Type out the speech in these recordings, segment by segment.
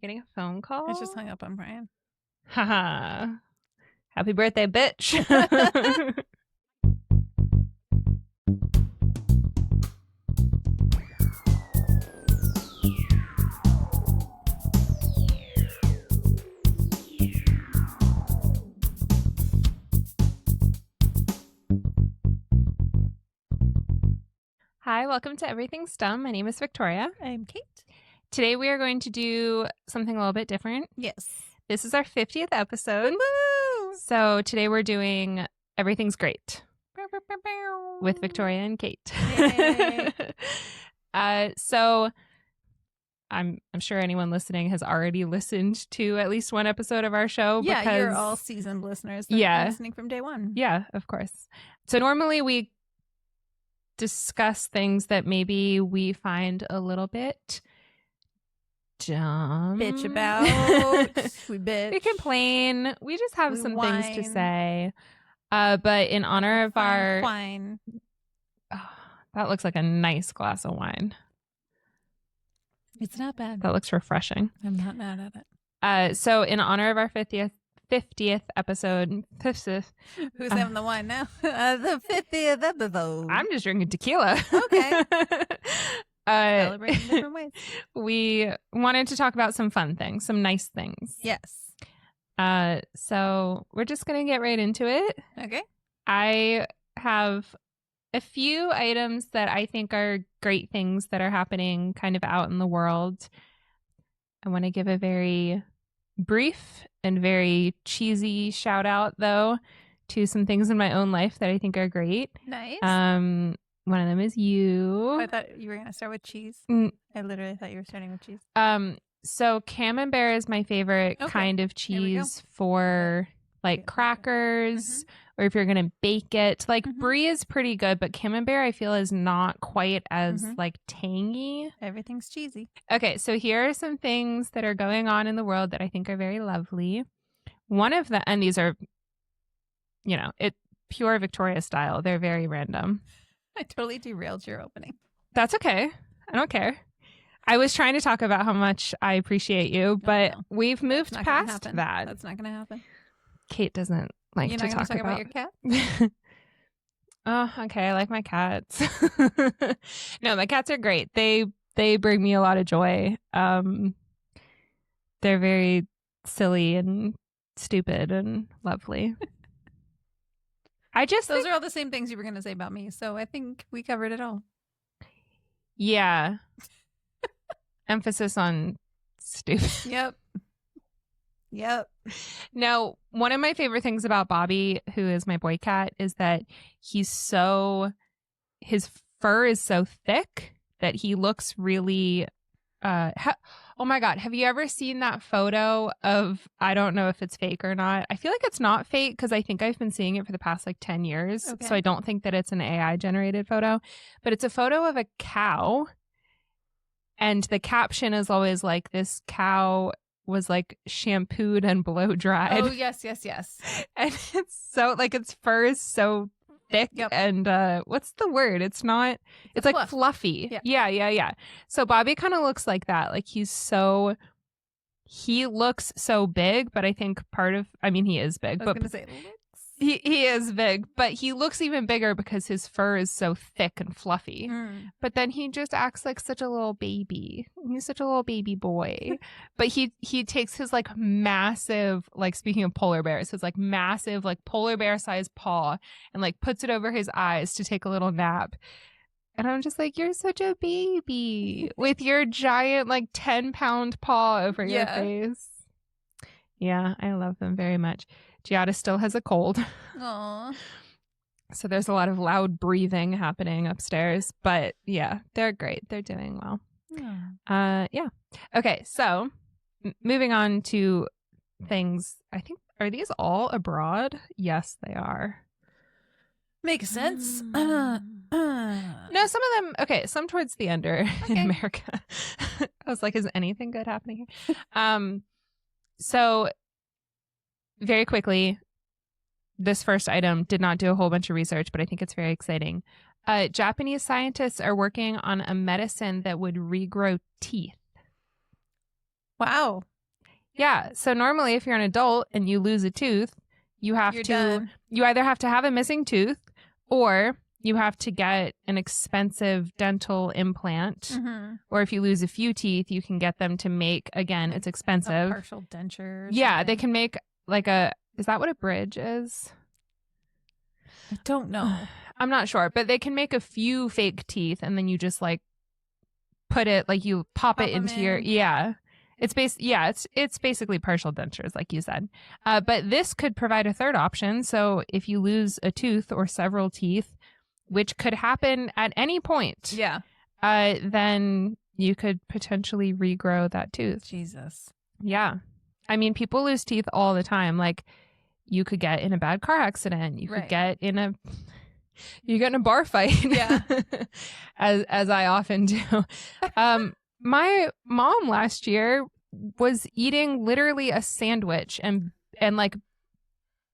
You're getting a phone call? I just hung up on Brian. Haha. Happy birthday, bitch. Hi, welcome to Everything STEM. My name is Victoria. I'm Kate. Today we are going to do something a little bit different. Yes. This is our 50th episode. Woo! So today we're doing Everything's Great with Victoria and Kate. Yay. So I'm sure anyone listening has already listened to at least one episode of our show. Yeah, because, you're all seasoned listeners. That Yeah. are listening from day one. Yeah, of course. So normally we discuss things that maybe we find a little bit dumb. Bitch about. We bitch. We complain. We just have We some things to whine. say. But in honor of our... Wine. Oh, that looks like a nice glass of wine. It's not bad. That looks refreshing. I'm not mad at it. So in honor of our 50th episode... Who's having the wine now? The 50th episode. I'm just drinking tequila. Okay. Celebrating different ways. We wanted to talk about some fun things, some nice things. Yes. So we're just going to get right into it. Okay. I have a few items that I think are great things that are happening kind of out in the world. I want to give a very brief and very cheesy shout out, though, to some things in my own life that I think are great. Nice. One of them is you. I thought you were going to start with cheese. Mm. I literally thought you were starting with cheese. So Camembert is my favorite Okay. kind of Here we go. cheese for like Okay. crackers or if you're going to bake it. Like Mhm. brie is pretty good, but Camembert I feel is not quite as Mhm. like tangy. Everything's cheesy. Okay, so here are some things that are going on in the world that I think are very lovely. One of the, and these are, it pure Victoria style. They're very random. I totally derailed your opening. That's okay. I don't care. I was trying to talk about how much I appreciate you, but no. we've moved It's not gonna past happen. that. That's not going to happen. Kate doesn't like You're to not going talk to talk about your cat? Oh, okay. I like my cats. No, my cats are great. They bring me a lot of joy. They're very silly and stupid and lovely. I just Those think, are all the same things you were going to say about me. So I think we covered it all. yeah. Emphasis on stupid. Yep. No, one of my favorite things about Bobby, who is my boy cat, is that his fur is so thick that he looks really, oh my God, have you ever seen that photo of, I don't know if it's fake or not. I feel like it's not fake because I think I've been seeing it for the past like 10 years. Okay. So I don't think that it's an AI generated photo, but it's a photo of a cow. And the caption is always like, this cow was like shampooed and blow dried. Oh, yes. And it's so like its fur is so thick. Yep. And what's the word? It's not, it's like fluff. fluffy. Yeah. Yeah. So Bobby kind of looks like that. Like he looks so big, but I think he is big, I was but going to say, he is big, but he looks even bigger because his fur is so thick and fluffy. But then he just acts like such a little baby. He's such a little baby boy. But he takes his like massive, like speaking of polar bears, his like massive like polar bear sized paw and like puts it over his eyes to take a little nap. And I'm just like, you're such a baby with your giant like 10-pound paw over your Yeah. face. Yeah, I love them very much. Giada still has a cold. Aw. So there's a lot of loud breathing happening upstairs. But yeah, they're great. They're doing well. Yeah. Okay, so moving on to things. I think, are these all abroad? Yes, they are. Makes sense. No, some of them, okay, some towards the end are in Okay. America. I was like, is anything good happening here? So very quickly, this first item did not do a whole bunch of research, but I think it's very exciting. Japanese scientists are working on a medicine that would regrow teeth. Wow. Yeah. So normally if you're an adult and you lose a tooth, you either have to have a missing tooth or you have to get an expensive dental implant. Mm-hmm. Or if you lose a few teeth, you can get them to make, again, it's expensive. A partial denture. Yeah, they can make like is that what a bridge is? I don't know. I'm not sure, but they can make a few fake teeth and then you just like put it, like you pop it into your, It's it's basically partial dentures, like you said. But this could provide a third option. So if you lose a tooth or several teeth, which could happen at any point, then you could potentially regrow that tooth. Jesus. Yeah. I mean, people lose teeth all the time. Like you could get in a bad car accident. You could get in a bar fight. Yeah. as I often do. My mom last year was eating literally a sandwich and like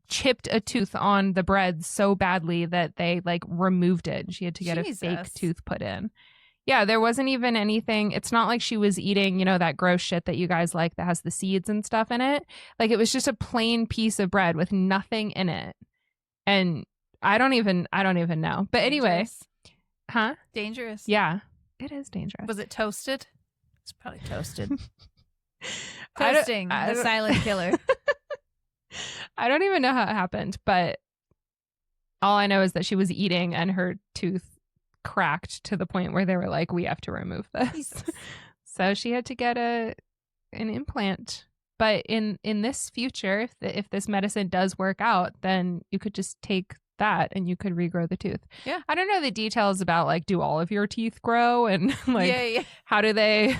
chipped a tooth on the bread so badly that they like removed it. She had to get a fake tooth put in. Yeah, there wasn't even anything. It's not like she was eating, that gross shit that you guys like that has the seeds and stuff in it. Like it was just a plain piece of bread with nothing in it. And I don't even know. But anyway. Huh? Dangerous. Yeah. It is dangerous. Was it toasted? It's probably toasted. Toasting, the silent killer. I don't even know how it happened, but all I know is that she was eating and her tooth cracked to the point where they were like, we have to remove this. So she had to get an implant. But in this future, if this medicine does work out, then you could just take that and you could regrow the tooth. Yeah. I don't know the details about like, do all of your teeth grow and like how do they,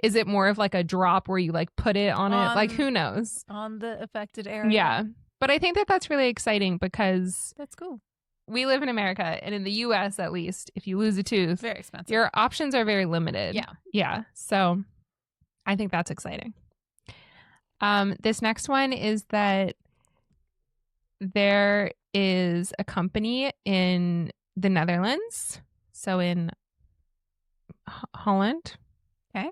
is it more of like a drop where you like put it on it? Like who knows? On the affected area. Yeah. But I think that's really exciting because that's cool. We live in America and in the US at least, if you lose a tooth, very expensive. Your options are very limited. Yeah. Yeah. So I think that's exciting. This next one is that there is a company in the Netherlands, so in Holland. Okay.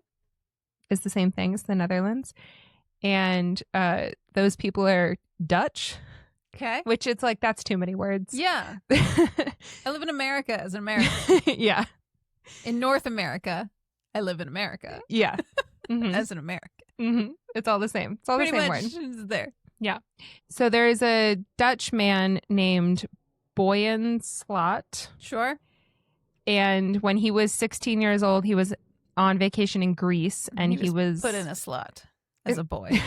Is the same thing as the Netherlands. And those people are Dutch. Okay. Which it's like, that's too many words. Yeah. I live in America as an American. Yeah. In North America, I live in America. Yeah. Mm-hmm. As an American. Mm-hmm. It's all the same. It's all pretty the same much word. There. Yeah. So there is a Dutch man named Boyan Slot. Sure. And when he was 16 years old, he was on vacation in Greece and he was put in a slot as a boy.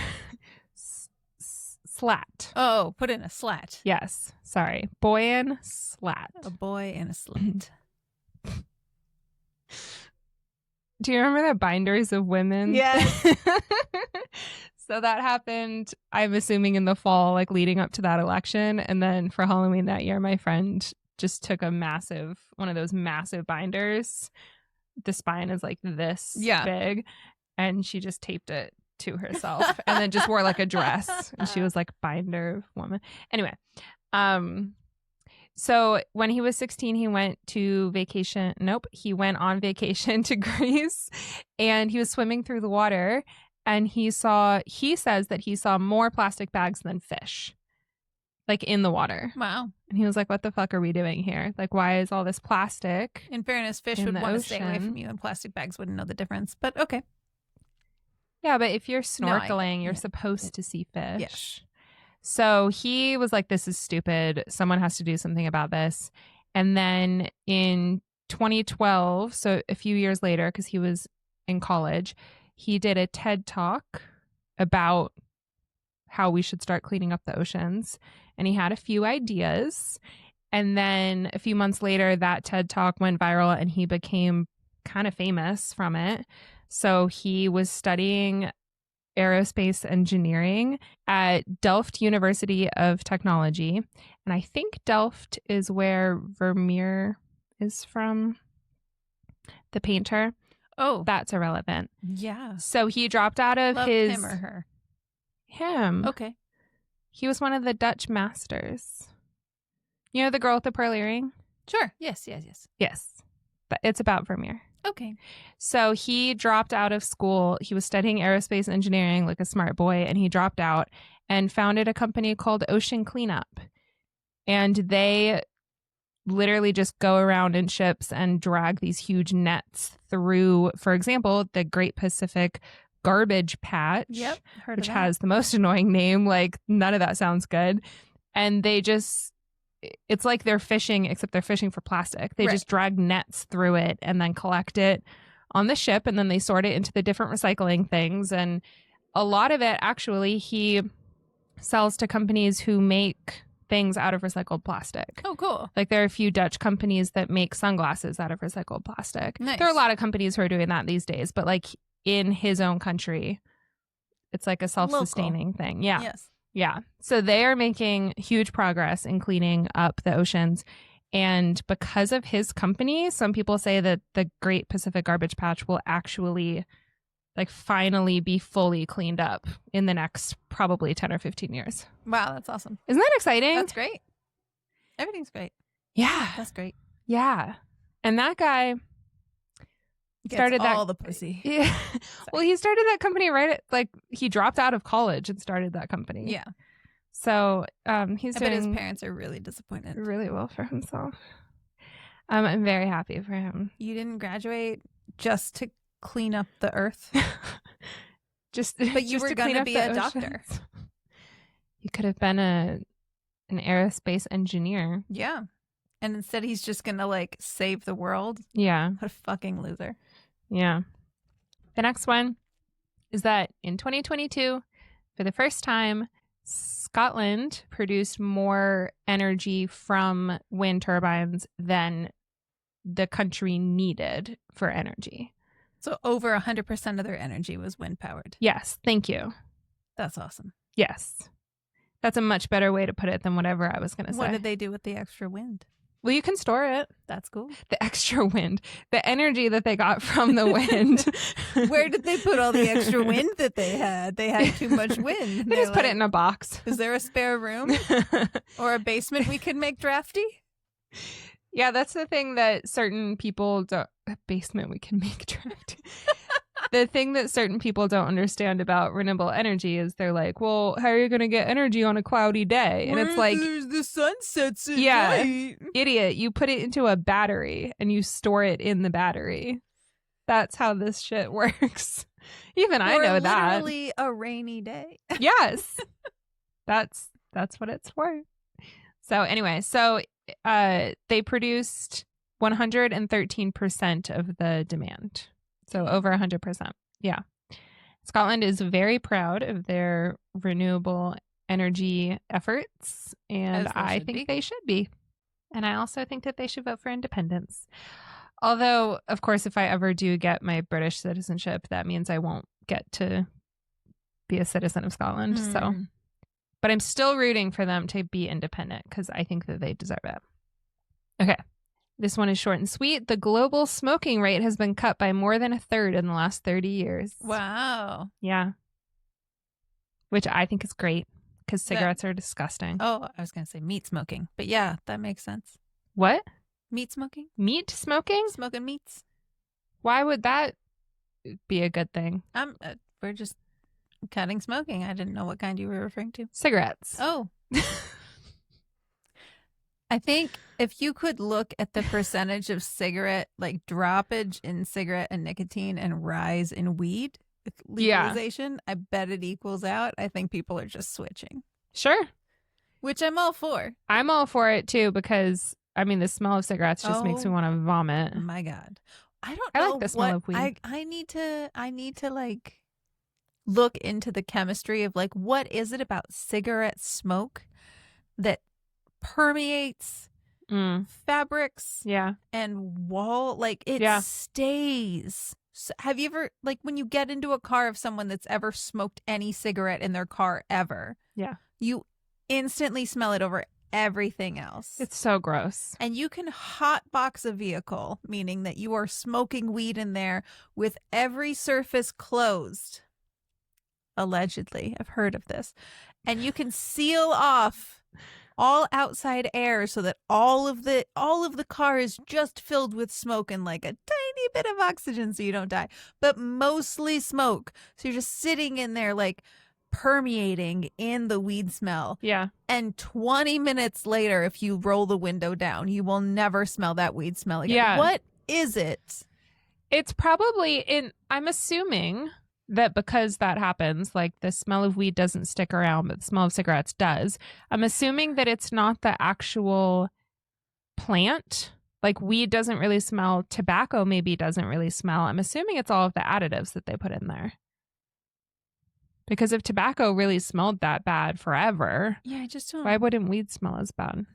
Slat. Oh, put in a slat. Yes. Sorry. Boyan Slat. A boy in a slat. Do you remember the Binders of Women? Yes. So that happened, I'm assuming, in the fall, like leading up to that election. And then for Halloween that year, my friend just took one of those massive binders. The spine is like this big. And she just taped it to herself and then just wore like a dress. And she was like Binder of Woman. Anyway, so when he was 16, he went to vacation. Nope. He went on vacation to Greece and he was swimming through the water and he says that he saw more plastic bags than fish, like in the water. Wow. And he was like, what the fuck are we doing here? Like, why is all this plastic? In fairness, fish would want to stay away from you and plastic bags wouldn't know the difference, but okay. Yeah, but if you're snorkeling, you're supposed to see fish. Yes. So he was like, this is stupid. Someone has to do something about this. And then in 2012, so a few years later, because he was in college, he did a TED Talk about how we should start cleaning up the oceans. And he had a few ideas. And then a few months later, that TED Talk went viral and he became kind of famous from it. So he was studying aerospace engineering at Delft University of Technology. And I think Delft is where Vermeer is from, the painter. Oh. That's irrelevant. Yeah. So he dropped out of him or her? Him. Okay. He was one of the Dutch masters. You know the girl with the pearl earring? Sure. Yes. Yes. But it's about Vermeer. Okay. So he dropped out of school. He was studying aerospace engineering like a smart boy, and he dropped out and founded a company called Ocean Cleanup. And they literally just go around in ships and drag these huge nets through, for example, the Great Pacific Garbage Patch, Yep, heard which of that. has the most annoying name. Like, none of that sounds good. And they just, it's like they're fishing, except they're fishing for plastic. They just drag nets through it and then collect it on the ship, and then they sort it into the different recycling things. And a lot of it, actually, he sells to companies who make things out of recycled plastic. Oh, cool. Like, there are a few Dutch companies that make sunglasses out of recycled plastic. Nice. There are a lot of companies who are doing that these days, but like in his own country, it's like a self-sustaining thing. Yeah. Yes. Yeah. So they are making huge progress in cleaning up the oceans. And because of his company, some people say that the Great Pacific Garbage Patch will actually like finally be fully cleaned up in the next probably 10 or 15 years. Wow, that's awesome. Isn't that exciting? That's great. Everything's great. Yeah. That's great. Yeah. And that guy started all the pussy. Yeah. Well, he started that company right at, like, he dropped out of college and started that company. Yeah. So he's I bet his doing parents are really disappointed. really well for himself. I'm very happy for him. You didn't graduate just to clean up the earth? But you were going to be a doctor. You could have been an aerospace engineer. Yeah. And instead he's just going to like save the world. Yeah. What a fucking loser. Yeah. The next one is that in 2022, for the first time, Scotland produced more energy from wind turbines than the country needed for energy. So over 100% of their energy was wind powered. Yes. Thank you. That's awesome. Yes. That's a much better way to put it than whatever I was going to say. What did they do with the extra wind? Well, you can store it. That's cool. The extra wind, the energy that they got from the wind. Where did they put all the extra wind that they had? They had too much wind. They just put it in a box. Is there a spare room or a basement we could make drafty? Yeah, that's the thing that certain people don't. A basement we can make drafty. The thing that certain people don't understand about renewable energy is they're like, well, how are you going to get energy on a cloudy day? And it's like, the sun sets at night. Idiot, you put it into a battery and you store it in the battery. That's how this shit works. Even I know that. Literally a rainy day. Yes. That's what it's for. So anyway, they produced 113% of the demand. So over 100%. Yeah. Scotland is very proud of their renewable energy efforts, and I think they should be. And I also think that they should vote for independence. Although, of course, if I ever do get my British citizenship, that means I won't get to be a citizen of Scotland. So, but I'm still rooting for them to be independent because I think that they deserve it. Okay. This one is short and sweet. The global smoking rate has been cut by more than a third in the last 30 years. Wow. Yeah. Which I think is great because cigarettes are disgusting. Oh, I was going to say meat smoking. But yeah, that makes sense. What? Meat smoking? Meat smoking? Smoking meats. Why would that be a good thing? We're just cutting smoking. I didn't know what kind you were referring to. Cigarettes. Oh. I think if you could look at the percentage of cigarette, like droppage in cigarette and nicotine and rise in weed legalization, I bet it equals out. I think people are just switching. Sure. Which I'm all for. I'm all for it too because, I mean, the smell of cigarettes just makes me want to vomit. My God. I don't know. I like the smell of weed. I need to like look into the chemistry of like what is it about cigarette smoke that permeates fabrics and wall, like it stays. So have you ever, like when you get into a car of someone that's ever smoked any cigarette in their car ever, you instantly smell it over everything else. It's so gross. And you can hotbox a vehicle, meaning that you are smoking weed in there with every surface closed. Allegedly, I've heard of this. And you can seal off all outside air so that all of the car is just filled with smoke and like a tiny bit of oxygen so you don't die, but mostly smoke. So you're just sitting in there like permeating in the weed smell. Yeah. And 20 minutes later, if you roll the window down, you will never smell that weed smell again. Yeah. What is it? It's probably I'm assuming that because that happens, like the smell of weed doesn't stick around, but the smell of cigarettes does. I'm assuming that it's not the actual plant. Like weed doesn't really smell. Tobacco maybe doesn't really smell. I'm assuming it's all of the additives that they put in there. Because if tobacco really smelled that bad forever, yeah, I just don't. Why wouldn't weed smell as bad?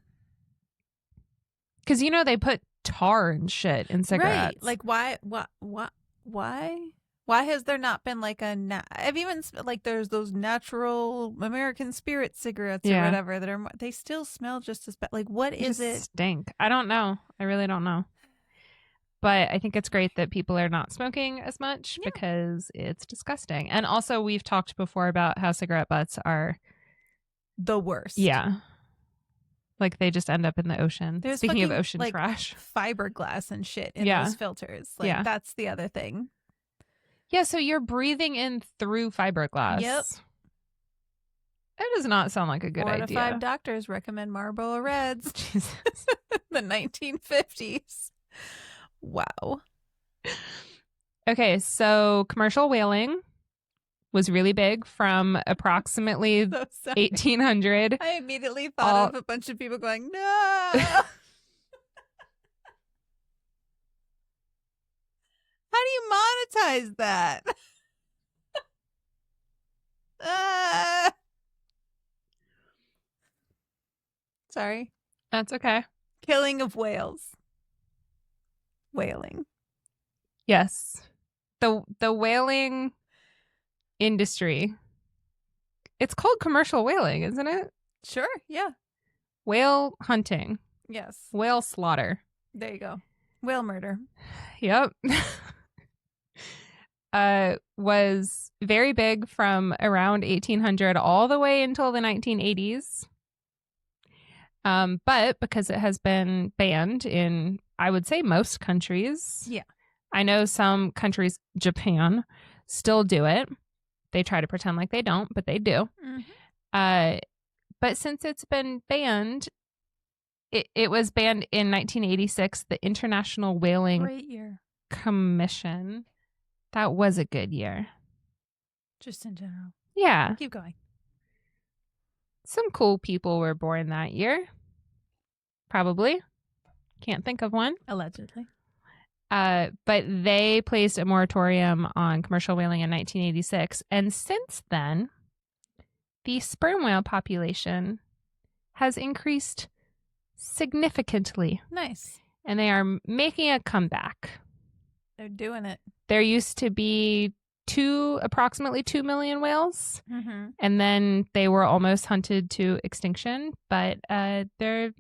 Because, they put tar and shit in cigarettes. Right. Like, why? Why has there not been like I've even like there's those natural American Spirit cigarettes or whatever that are they still smell just as bad. Like, what is it? Stink. I don't know. I really don't know. But I think it's great that people are not smoking as much because it's disgusting. And also, we've talked before about how cigarette butts are the worst. Yeah. Like they just end up in the ocean. There's Speaking of fucking, ocean like, trash. Fiberglass and shit in those filters. Like that's the other thing. Yeah, so you're breathing in through fiberglass. Yep. That does not sound like a good idea. 4 to 5 doctors recommend Marlboro Reds. Jesus. The 1950s. Wow. Okay, so commercial whaling was really big from approximately 1800. I immediately thought of a bunch of people going, no. How do you monetize that? Sorry. That's okay. Killing of whales. Whaling. Yes. The whaling industry. It's called commercial whaling, isn't it? Sure, yeah. Whale hunting. Yes. Whale slaughter. There you go. Whale murder. Yep. Was very big from around 1800 all the way until the 1980s. But because it has been banned in, I would say, most countries. Yeah. I know some countries, Japan, still do it. They try to pretend like they don't, but they do. Mm-hmm. But since it's been banned, it was banned in 1986, the International Whaling Commission. That was a good year. Just in general. Yeah. Keep going. Some cool people were born that year. Probably. Can't think of one. Allegedly. But they placed a moratorium on commercial whaling in 1986. And since then, the sperm whale population has increased significantly. Nice. And they are making a comeback. They're doing it. There used to be approximately 2 million whales. Mm-hmm. And then they were almost hunted to extinction. But they're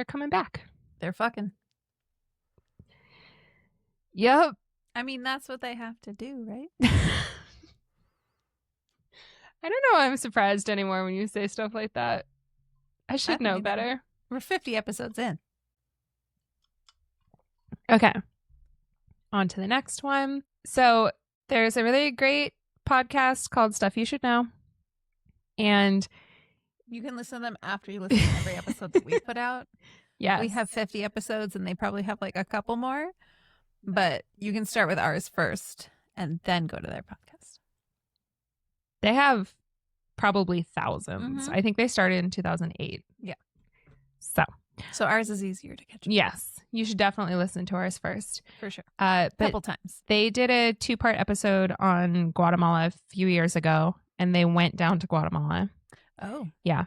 coming back. They're fucking. Yep. I mean, that's what they have to do, right? I don't know why I'm surprised anymore when you say stuff like that. I should know better. We're 50 episodes in. Okay. On to the next one. So there's a really great podcast called Stuff You Should Know. And you can listen to them after you listen to every episode that we put out. Yeah. We have 50 episodes and they probably have like a couple more. But you can start with ours first and then go to their podcast. They have probably thousands. Mm-hmm. I think they started in 2008. Yeah. So ours is easier to catch up. Yes. You should definitely listen to ours first. For sure. But couple times. They did a 2-part episode on Guatemala a few years ago, and they went down to Guatemala. Oh. Yeah.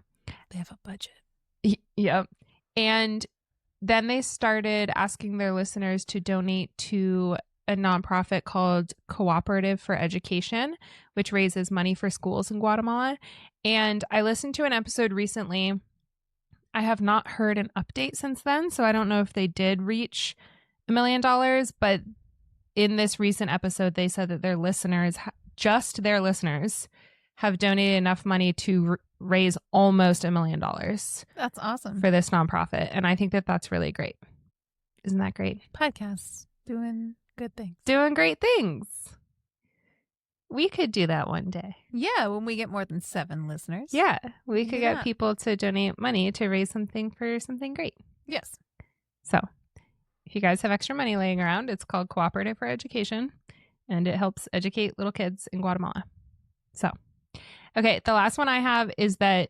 They have a budget. Yep. And then they started asking their listeners to donate to a nonprofit called Cooperative for Education, which raises money for schools in Guatemala. And I listened to an episode recently. I have not heard an update since then, so I don't know if they did reach $1 million. But in this recent episode, they said that their listeners, just their listeners, have donated enough money to raise almost $1 million. That's awesome. For this nonprofit. And I think that that's really great. Isn't that great? Podcasts doing good things. Doing great things. We could do that one day. Yeah, when we get more than 7 listeners. Yeah, we could get people to donate money to raise something for something great. Yes. So, if you guys have extra money laying around, it's called Cooperative for Education, and it helps educate little kids in Guatemala. So, okay, the last one I have is that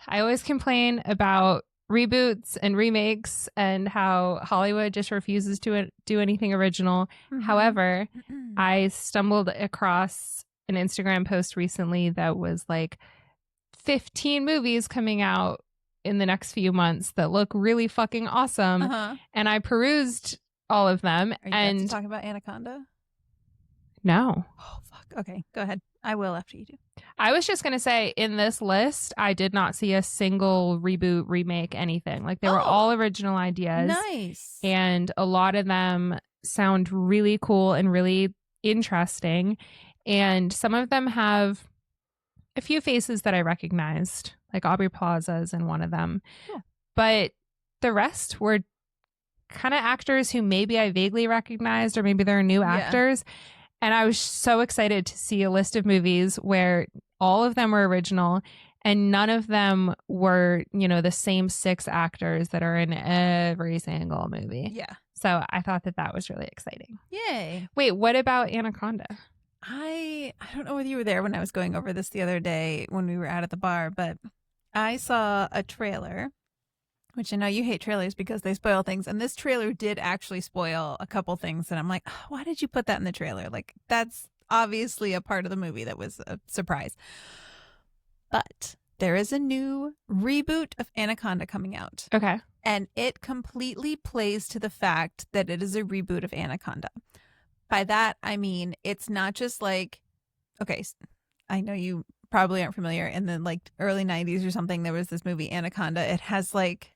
I always complain about reboots and remakes and how Hollywood just refuses to do anything original. Mm-hmm. However, I stumbled across an Instagram post recently that was like 15 movies coming out in the next few months that look really fucking awesome. And I perused all of them. Are you guys talking about Anaconda? No. Oh, fuck. Okay, go ahead. I will after you do. I was just going to say, in this list, I did not see a single reboot, remake, anything. Like, they were all original ideas. Nice. And a lot of them sound really cool and really interesting. And some of them have a few faces that I recognized, like Aubrey Plaza is in one of them. Yeah. But the rest were kind of actors who maybe I vaguely recognized, or maybe they're new actors. And I was so excited to see a list of movies where all of them were original and none of them were, you know, the same 6 actors that are in every single movie. Yeah. So I thought that was really exciting. Yay. Wait, what about Anaconda? I don't know whether you were there when I was going over this the other day when we were out at the bar, but I saw a trailer, which I know you hate trailers because they spoil things. And this trailer did actually spoil a couple things. And I'm like, oh, why did you put that in the trailer? Like, that's obviously a part of the movie that was a surprise. But there is a new reboot of Anaconda coming out. Okay. And it completely plays to the fact that it is a reboot of Anaconda. By that, I mean, it's not just like, okay, I know you probably aren't familiar. In the like early 90s or something, there was this movie Anaconda. It has like,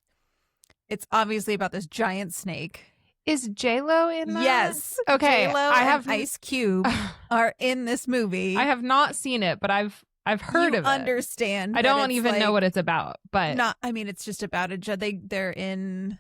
it's obviously about this giant snake. Is J-Lo in that? Yes. Okay. J-Lo and Ice Cube are in this movie. I have not seen it, but I've heard of it. Understand? I don't even know what it's about, but I mean, it's just about they're in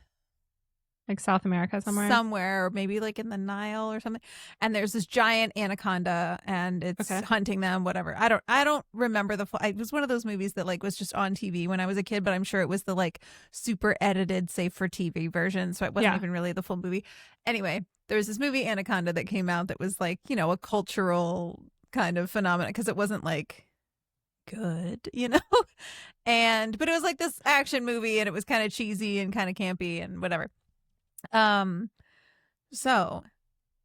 like South America somewhere, or maybe like in the Nile or something. And there's this giant anaconda, and it's hunting them. Whatever. I don't remember it was one of those movies that like was just on TV when I was a kid, but I'm sure it was the like super edited, safe for TV version, so it wasn't even really the full movie. Anyway, there was this movie Anaconda that came out that was like, you know, a cultural kind of phenomenon because it wasn't like good, you know, but it was like this action movie, and it was kind of cheesy and kind of campy and whatever. So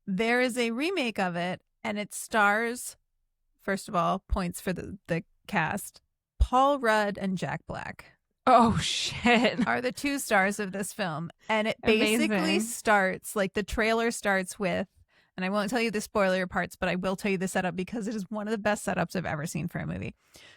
there is a remake of it, and it stars, first of all, points for the cast, Paul Rudd and Jack Black. Oh shit. Are the 2 stars of this film. And it basically starts, like the trailer starts with, and I won't tell you the spoiler parts, but I will tell you the setup because it is one of the best setups I've ever seen for a movie.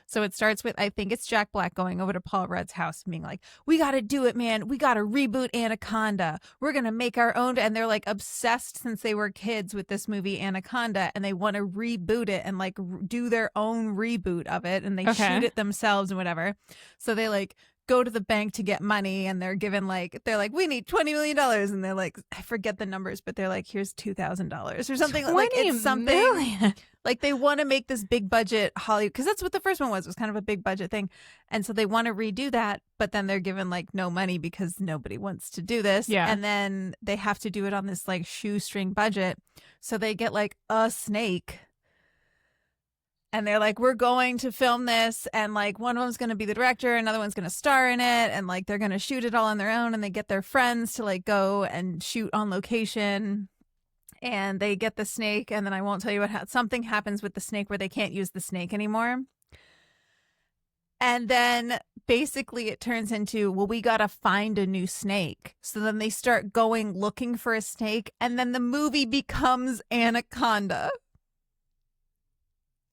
So it starts with, I think it's Jack Black going over to Paul Rudd's house and being like, we got to do it, man. We got to reboot Anaconda. We're going to make our own. And they're like obsessed since they were kids with this movie Anaconda, and they want to reboot it and like do their own reboot of it. And they shoot it themselves and whatever. So they like go to the bank to get money, and they're given like, they're like, we need $20 million, and they're like, I forget the numbers, but they're like, here's $2,000 or something. Like it's something million. Like they want to make this big budget Hollywood, because that's what the first one was kind of a big budget thing, and so they want to redo that, but then they're given like no money because nobody wants to do this, and then they have to do it on this like shoestring budget, so they get like a snake. And they're like, we're going to film this, and like one of them's going to be the director, another one's going to star in it, and like they're going to shoot it all on their own, and they get their friends to like go and shoot on location, and they get the snake, and then I won't tell you what something happens with the snake where they can't use the snake anymore. And then basically it turns into, well, we got to find a new snake. So then they start going looking for a snake, and then the movie becomes Anaconda.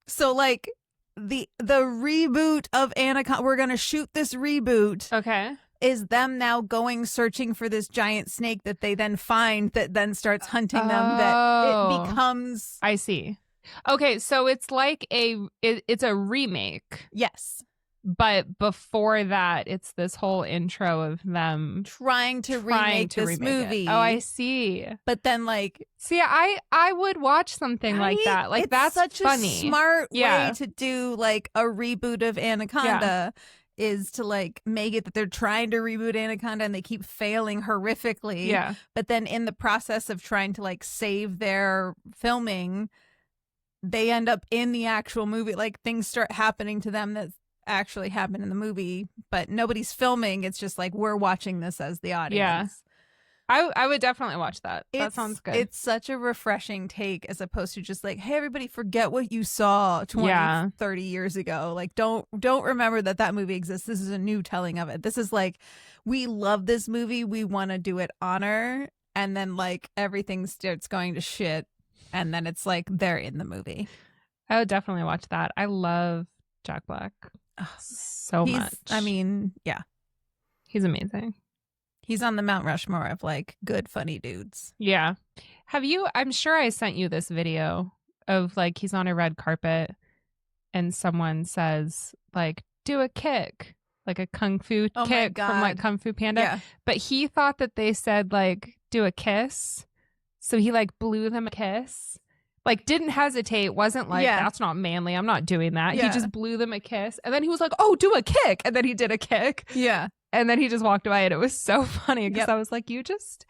So like the reboot of Anaconda, we're going to shoot this reboot. Okay. Is them now going searching for this giant snake that they then find, that then starts hunting them, that it becomes. I see. Okay, so it's like it's a remake. Yes. But before that, it's this whole intro of them trying to remake this movie. Oh, I see. But then, like, see, I would watch something like that. Like, it's that's such funny. a smart way to do like a reboot of Anaconda. Is to like make it that they're trying to reboot Anaconda and they keep failing horrifically. Yeah. But then in the process of trying to like save their filming, they end up in the actual movie. Like things start happening to them that actually happen in the movie, but nobody's filming. It's just like we're watching this as the audience. Yeah. I would definitely watch that. That sounds good. It's such a refreshing take as opposed to just like, hey, everybody forget what you saw 20, 30 years ago. Like, don't remember that movie exists. This is a new telling of it. This is like, we love this movie. We want to do it honor. And then like everything starts going to shit. And then it's like they're in the movie. I would definitely watch that. I love Jack Black so much. I mean, yeah. He's amazing. He's on the Mount Rushmore of like good, funny dudes. Yeah. I'm sure I sent you this video of like he's on a red carpet and someone says like, do a kick, like a kung fu kick from like Kung Fu Panda. Yeah. But he thought that they said like, do a kiss. So he like blew them a kiss. Like didn't hesitate, wasn't like, that's not manly, I'm not doing that. Yeah. He just blew them a kiss. And then he was like, oh, do a kick. And then he did a kick. Yeah. And then he just walked away and it was so funny because I was like, you're just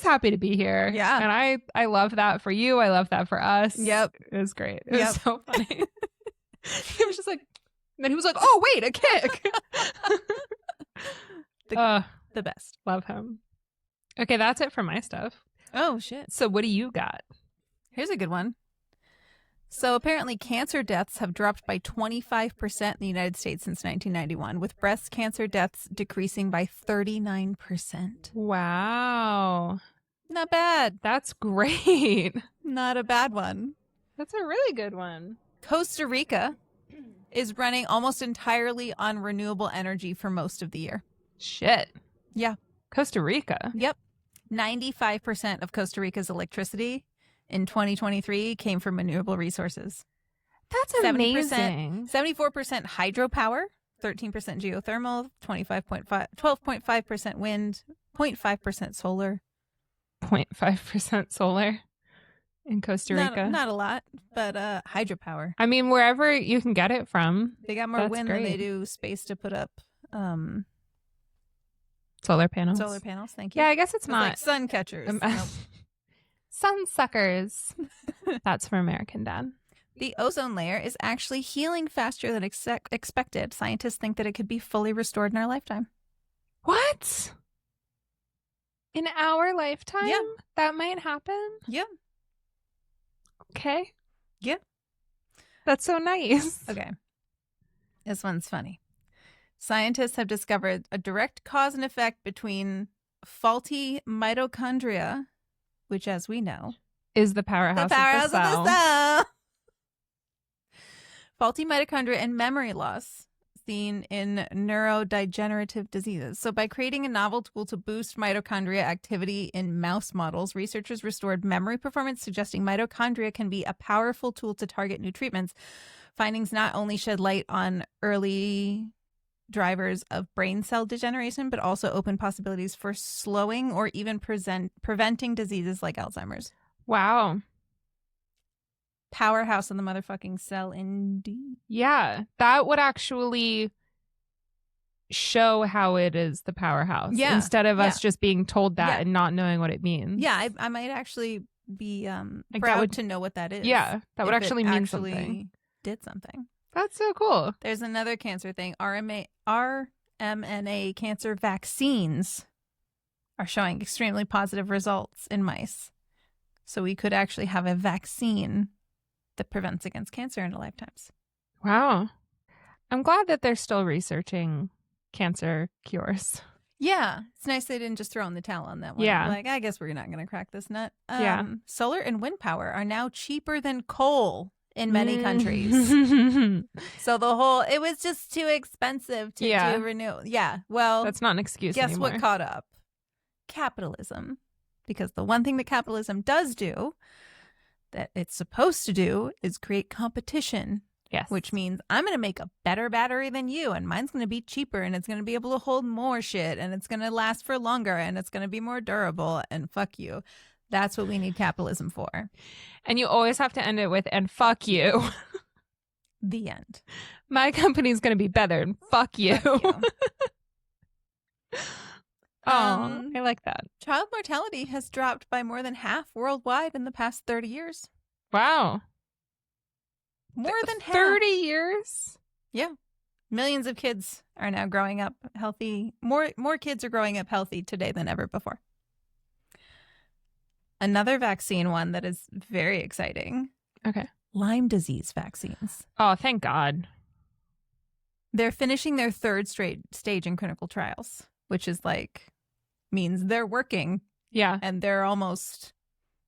happy to be here. Yeah. And I love that for you. I love that for us. Yep. It was great. It was so funny. He was just like, and then he was like, oh, wait, a kick. The best. Love him. Okay, that's it for my stuff. Oh, shit. So what do you got? Here's a good one. So apparently cancer deaths have dropped by 25% in the United States since 1991, with breast cancer deaths decreasing by 39%. Wow. Not bad. That's great. Not a bad one. That's a really good one. Costa Rica is running almost entirely on renewable energy for most of the year. Shit. Yeah. Costa Rica. Yep. 95% of Costa Rica's electricity in 2023 came from renewable resources. That's amazing. 74% hydropower, 13% geothermal, 12.5% wind, 0.5% solar. 0.5% solar in Costa Rica. Not a lot, but hydropower. I mean, wherever you can get it from. They got more wind than they do space to put up solar panels. Solar panels, thank you. Yeah, I guess it's not like sun catchers. Nope. Sun suckers. That's for American Dad. The ozone layer is actually healing faster than expected. Scientists think that it could be fully restored in our lifetime. What? In our lifetime? Yeah. That might happen? Yeah. Okay. Yeah. That's so nice. Okay. This one's funny. Scientists have discovered a direct cause and effect between faulty mitochondria, which, as we know, is the powerhouse, of the cell. Faulty mitochondria and memory loss seen in neurodegenerative diseases. So by creating a novel tool to boost mitochondria activity in mouse models, researchers restored memory performance, suggesting mitochondria can be a powerful tool to target new treatments. Findings not only shed light on early drivers of brain cell degeneration, but also open possibilities for slowing or even preventing diseases like Alzheimer's. Wow. Powerhouse in the motherfucking cell, indeed. Yeah, that would actually show how it is the powerhouse. Yeah. Instead of us just being told that and not knowing what it means. Yeah, I might actually be proud to know what that is. Yeah, that would actually mean something. Did something. That's so cool. There's another cancer thing. RMNA cancer vaccines are showing extremely positive results in mice. So we could actually have a vaccine that prevents against cancer in our lifetimes. Wow. I'm glad that they're still researching cancer cures. Yeah. It's nice they didn't just throw in the towel on that one. Yeah. Like, I guess we're not going to crack this nut. Yeah. Solar and wind power are now cheaper than coal in many countries. So it was just too expensive to do renew. Yeah. Well, that's not an excuse guess anymore. what caught up? Capitalism. Because the one thing that capitalism does do, that it's supposed to do, is create competition Yes. Which means I'm going to make a better battery than you, and mine's going to be cheaper, and it's going to be able to hold more shit, and it's going to last for longer, and it's going to be more durable, and fuck you. That's what we need capitalism for. And you always have to end it with, and fuck you. The end. My company's going to be better, and fuck you. Fuck you. Oh, I like that. Child mortality has dropped by more than half worldwide in the past 30 years. Wow. More than half. 30 years? Yeah. Millions of kids are now growing up healthy. More kids are growing up healthy today than ever before. Another vaccine one that is very exciting. Okay. Lyme disease vaccines. Oh, thank God. They're finishing their third stage in clinical trials, which is means they're working. Yeah. And they're almost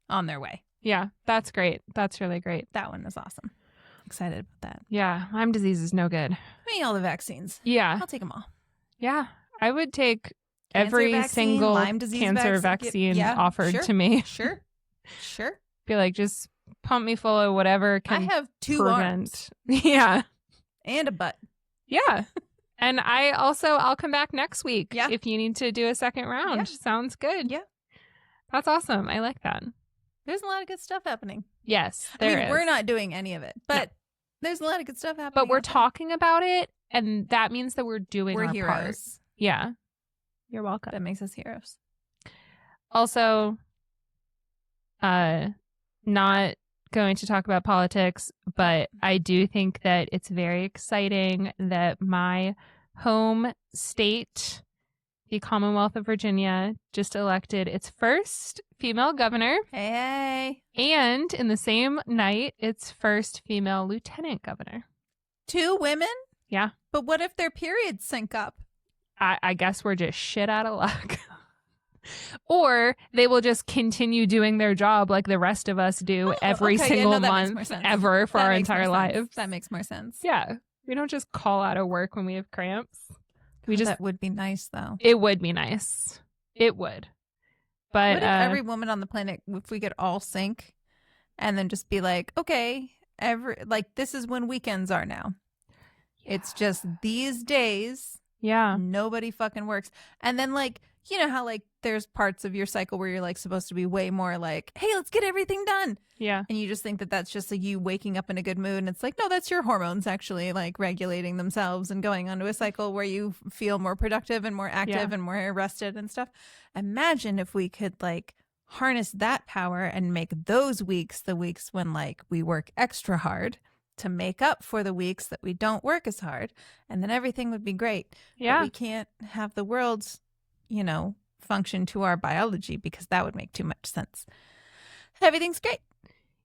on their way. Yeah, that's great. That's really great. That one is awesome. Excited about that. Yeah, Lyme disease is no good. Give me all the vaccines. Yeah. I'll take them all. Yeah, I would take Cancer every vaccine, single Lyme disease cancer vaccine offered to me. Sure. Be like, just pump me full of whatever can I have 2 prevent. arms. Yeah. And a butt. Yeah. And I'll come back next week if you need to do a second round. Yeah. Sounds good. Yeah. That's awesome. I like that. There's a lot of good stuff happening. Yes, there is. We're not doing any of it, but there's a lot of good stuff happening. But we're talking about it, and that means that we're doing our heroes. part. Yeah. You're welcome. That makes us heroes. Also, not going to talk about politics, but I do think that it's very exciting that my home state, the Commonwealth of Virginia, just elected its first female governor. Hey. And in the same night, its first female lieutenant governor. 2 women? Yeah. But what if their periods sync up? I guess we're just shit out of luck. Or they will just continue doing their job like the rest of us do every single month ever for our entire lives. That makes more sense. Yeah. We don't just call out of work when we have cramps. That would be nice, though. It would be nice. It would. But what if every woman on the planet, if we could all sync and then just be like, okay, this is when weekends are now. Yeah. It's just these days. Yeah. Nobody fucking works. And then you know how there's parts of your cycle where you're supposed to be way more hey, let's get everything done. Yeah. And you just think that that's just you waking up in a good mood. And it's no, that's your hormones actually regulating themselves and going onto a cycle where you feel more productive and more active and more rested and stuff. Imagine if we could harness that power and make those weeks the weeks when we work extra hard to make up for the weeks that we don't work as hard. And then everything would be great. Yeah. But we can't have the world's function to our biology because that would make too much sense. Everything's great.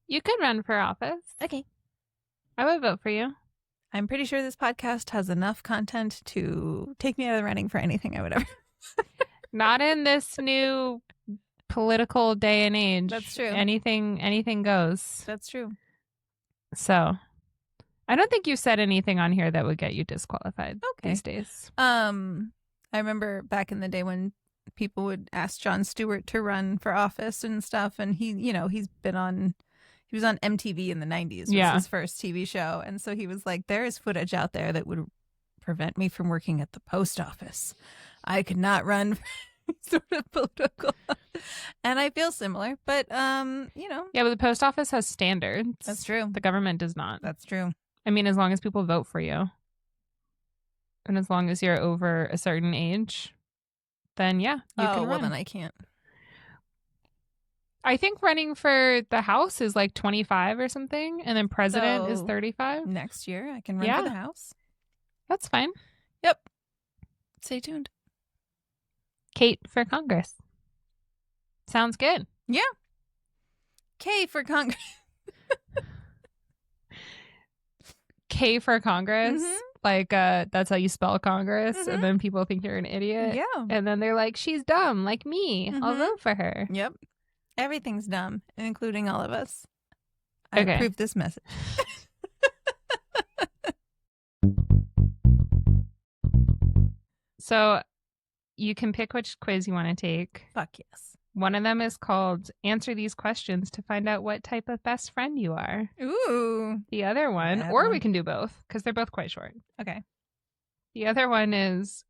You could run for office. Okay. I would vote for you. I'm pretty sure this podcast has enough content to take me out of the running for anything I would ever. Not in this new political day and age. That's true. Anything goes. That's true. So I don't think you said anything on here that would get you disqualified these days. I remember back in the day when people would ask Jon Stewart to run for office and stuff, and he was on MTV in the 90s. Was his first TV show, and so he was there is footage out there that would prevent me from working at the post office. I could not run for sort of political, and I feel similar, but Yeah, but the post office has standards. That's true. The government does not. That's true. I mean, as long as people vote for you. And as long as you're over a certain age, then you can run. Well, then I can't. I think running for the House is 25 or something, and then president is 35. Next year, I can run for the House. That's fine. Yep. Stay tuned. Kate for Congress. Sounds good. Yeah. K for Congress. K for Congress. Mm-hmm. That's how you spell Congress. Mm-hmm. And then people think you're an idiot. Yeah. And then they're like, she's dumb, like me. Mm-hmm. I'll vote for her. Yep. Everything's dumb, including all of us. I approve this message. So you can pick which quiz you want to take. Fuck yes. One of them is called Answer These Questions to Find Out What Type of Best Friend You Are. Ooh. The other one, or we can do both because they're both quite short. Okay. The other one is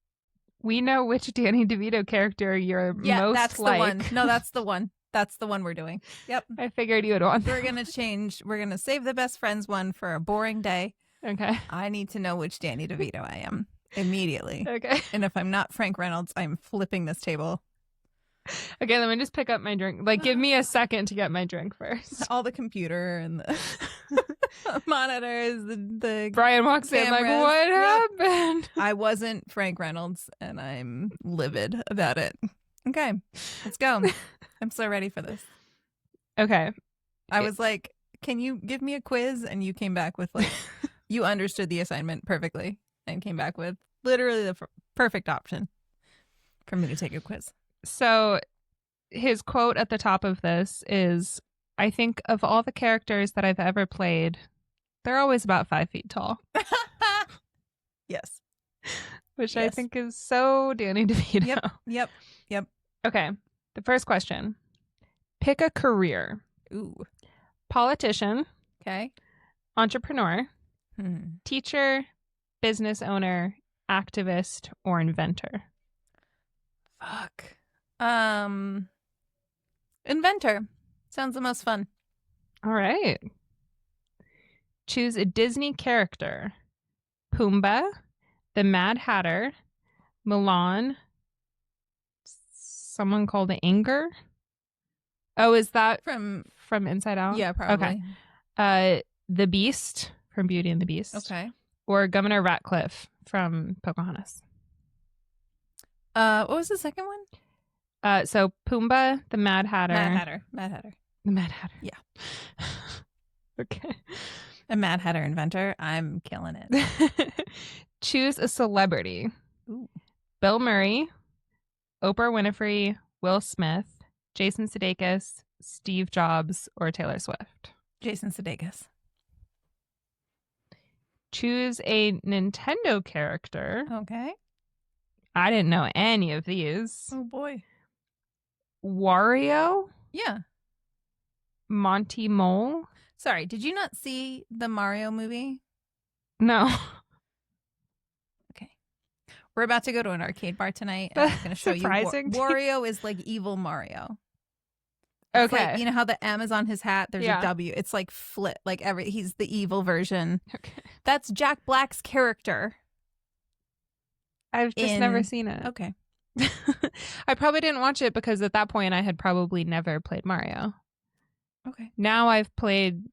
We Know Which Danny DeVito character you're most that's like. The one. No, that's the one. That's the one we're doing. Yep. I figured you would want that. We're going to change. We're going to save the best friends one for a boring day. Okay. I need to know which Danny DeVito I am immediately. Okay. And if I'm not Frank Reynolds, I'm flipping this table. Okay, let me just pick up my drink. Like, give me a second to get my drink first. All the computer and the monitors, the Brian walks in like, what happened? I wasn't Frank Reynolds, and I'm livid about it. Okay, let's go. I'm so ready for this. Okay. I was like, can you give me a quiz? And you came back with like, you understood the assignment perfectly and came back with literally the perfect option for me to take a quiz. So his quote at the top of this is, I think of all the characters that I've ever played, they're always about 5 feet tall. Yes. Which I think is so Danny DeVito. Yep. Okay. The first question. Pick a career. Ooh. Politician. Okay. Entrepreneur. Teacher. Business owner. Activist. Or inventor. Fuck. Inventor. Sounds the most fun. All right. Choose a Disney character. Pumbaa, the Mad Hatter, Mulan, someone called Anger. Oh, is that from Inside Out? Yeah, probably. Okay. The Beast from Beauty and the Beast. Okay. Or Governor Ratcliffe from Pocahontas. What was the second one? So Pumbaa, the Mad Hatter. Mad Hatter. The Mad Hatter. Yeah. Okay. A Mad Hatter inventor. I'm killing it. Choose a celebrity. Ooh. Bill Murray, Oprah Winfrey, Will Smith, Jason Sudeikis, Steve Jobs, or Taylor Swift. Jason Sudeikis. Choose a Nintendo character. Okay. I didn't know any of these. Oh, boy. Wario? Yeah. Monty Mole? Sorry, did you not see the Mario movie? No. Okay. We're about to go to an arcade bar tonight. And I'm going to show you. Wario is like evil Mario. It's okay. Like, you know how the M is on his hat? There's a W. It's like flip. Like he's the evil version. Okay. That's Jack Black's character. I've just never seen it. Okay. I probably didn't watch it because at that point I had probably never played Mario. Okay. Now I've played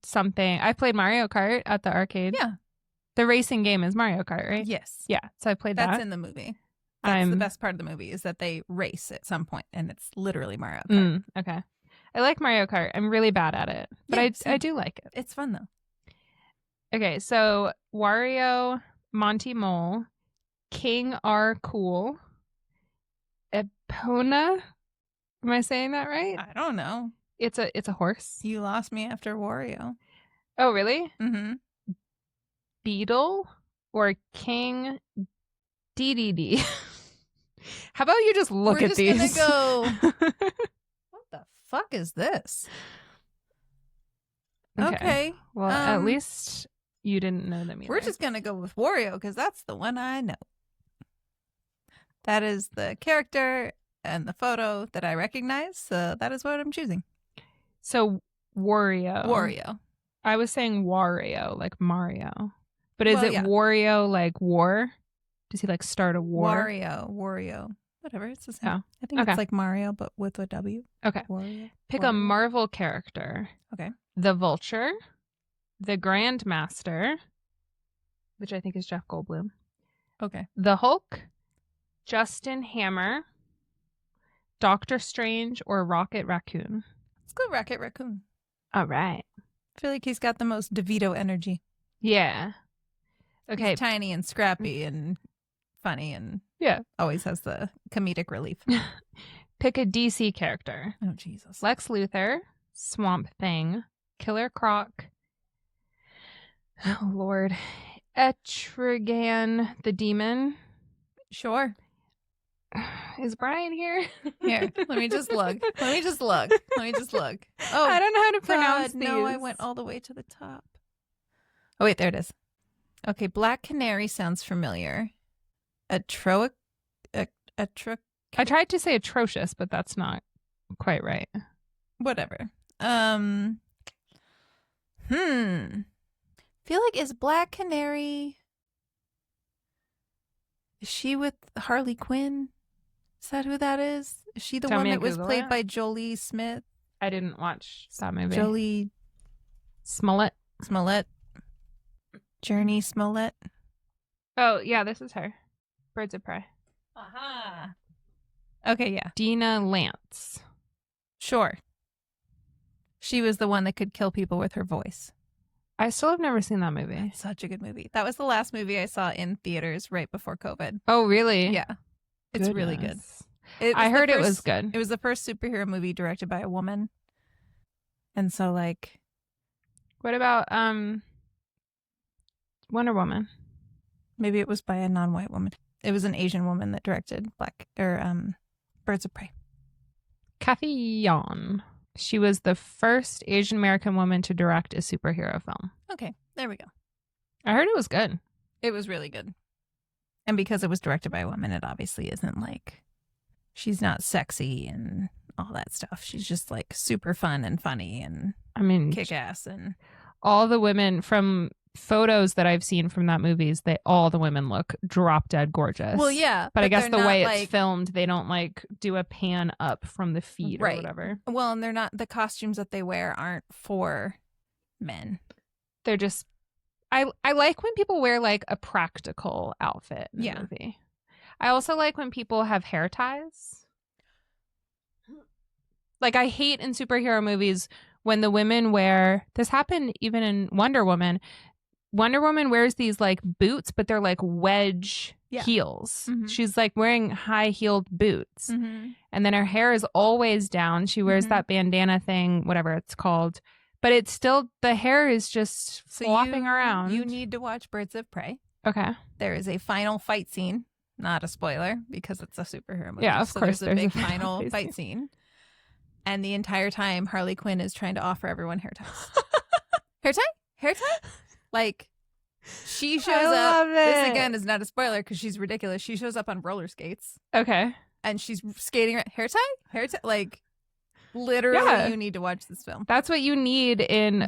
something. I've played Mario Kart at the arcade. Yeah. The racing game is Mario Kart, right? Yes. Yeah. So I played that. That's in the movie. That's the best part of the movie is that they race at some point and it's literally Mario Kart. Okay. I like Mario Kart. I'm really bad at it, but I do like it. It's fun though. Okay. So Wario, Monty Mole, King R. Cool, Epona. Am I saying that right? I don't know. It's a horse. You lost me after Wario. Oh, really? Mm-hmm. Beetle or King DDD? How about you just look at these? We're just gonna go. What the fuck is this? Okay. Well, at least you didn't know them either. We're just gonna go with Wario because that's the one I know. That is the character and the photo that I recognize. So that is what I'm choosing. So Wario. Wario. I was saying Wario, like Mario. But is it yeah. Wario like war? Does he like start a war? Wario. Whatever. It's the same. Oh, I think it's like Mario, but with a W. Okay. Wario. Pick a Marvel character. Okay. The Vulture. The Grandmaster, which I think is Jeff Goldblum. Okay. The Hulk. Justin Hammer. Doctor Strange or Rocket Raccoon. Let's go Rocket Raccoon. All right. I feel like he's got the most DeVito energy. Yeah. Okay. He's tiny and scrappy and funny and always has the comedic relief. Pick a DC character. Oh, Jesus. Lex Luthor, Swamp Thing, Killer Croc, oh, Lord, Etrigan the Demon. Sure. Is Brian here? Here, let me just look. Oh, I I don't know how to pronounce these. No, I went all the way to the top. Oh, wait, there it is. Okay, Black Canary sounds familiar. I tried to say atrocious, but that's not quite right. Whatever. Feel like is Black Canary? Is she with Harley Quinn? Is that who that is? Is she the one that was played by Jolie Smith? I didn't watch that movie. Jolie Smollett. Journey Smollett. Oh, yeah, this is her. Birds of Prey. Aha. Okay, yeah. Dina Lance. Sure. She was the one that could kill people with her voice. I still have never seen that movie. Such a good movie. That was the last movie I saw in theaters right before COVID. Oh, really? Yeah. It's really good. I heard it was good. It was the first superhero movie directed by a woman. And so, like... What about Wonder Woman? Maybe it was by a non-white woman. It was an Asian woman that directed Birds of Prey. Kathy Yan. She was the first Asian American woman to direct a superhero film. Okay, there we go. I heard it was good. It was really good. And because it was directed by a woman, it obviously isn't like... She's not sexy and all that stuff. She's just like super fun and funny and kick-ass. And all the women from photos that I've seen from that movie is that all the women look drop dead gorgeous. Well, yeah. But I guess the way it's filmed, they don't like do a pan up from the feet or whatever. Well, and they're not, the costumes that they wear aren't for men. They're just, I like when people wear like a practical outfit in a movie. I also like when people have hair ties. Like I hate in superhero movies when the women wear, this happened even in Wonder Woman. Wonder Woman wears these like boots, but they're like wedge heels. Mm-hmm. She's like wearing high-heeled boots. Mm-hmm. And then her hair is always down. She wears that bandana thing, whatever it's called. But it's still, the hair is just flopping around. You need to watch Birds of Prey. Okay. There is a final fight scene. Not a spoiler because it's a superhero movie. Yeah, of course. There's a big final fight scene. And the entire time, Harley Quinn is trying to offer everyone hair ties. Hair tie? Like, she shows up. This, again, is not a spoiler because she's ridiculous. She shows up on roller skates. Okay. And she's skating around. Hair tie? Like, literally, you need to watch this film. That's what you need in